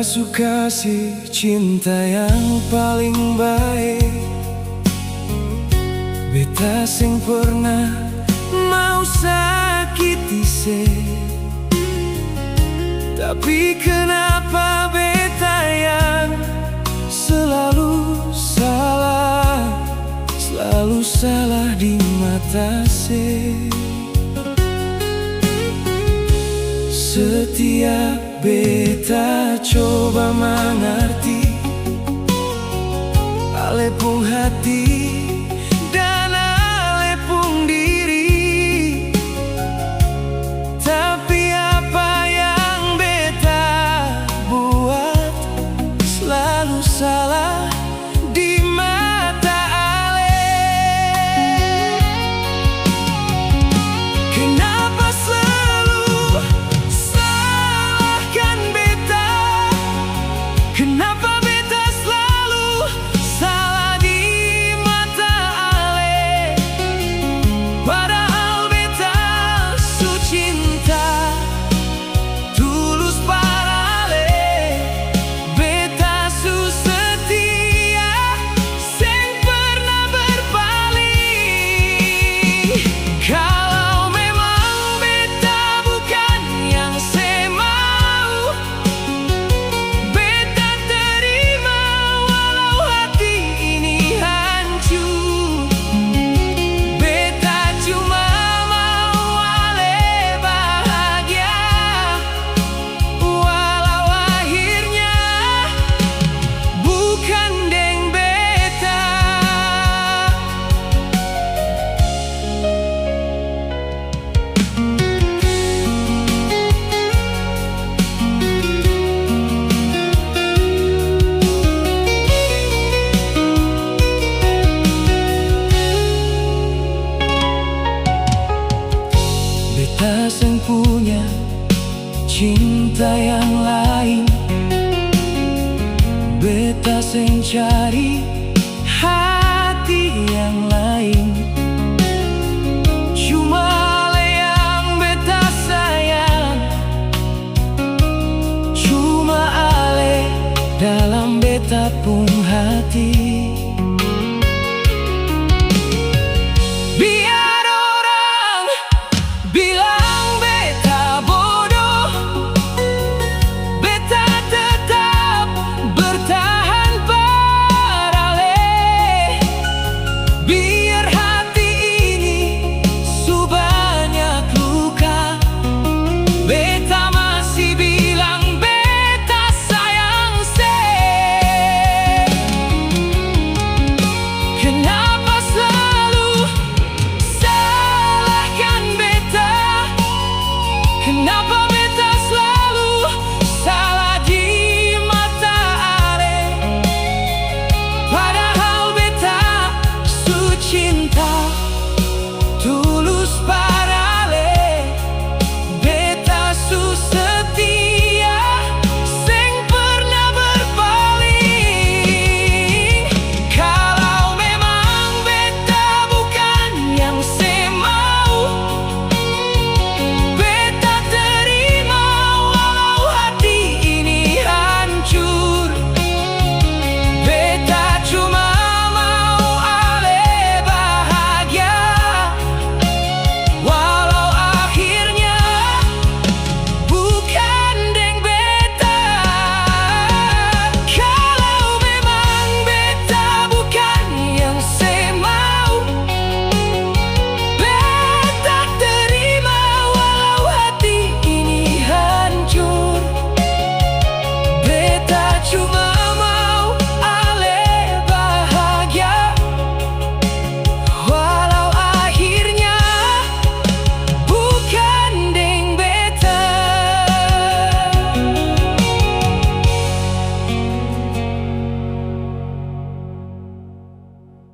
suka kasih cinta yang paling baik. Beta sing pernah mau sakiti se, tapi kenapa beta yang selalu salah di mata se. Setiap beta coba mengerti ale pun hati dan ale pun diri, tapi apa yang beta buat selalu salah di mata ale. Kenapa selalu salahkan beta? Kenapa beta selalu salah di mata ale? Padahal beta su cinta tulus para ale. Beta su setia seng pernah berpaling. Kalau memang beta bukan yang se mau, beta terima walau hati ini hancur. Beta cuma mau ale bahagia, walau akhirnya bukan deng beta. Beta seng punya cinta yang lain. Beta seng cari hati yang lain. Cuma ale yang beta sayang, cuma ale dalam beta pun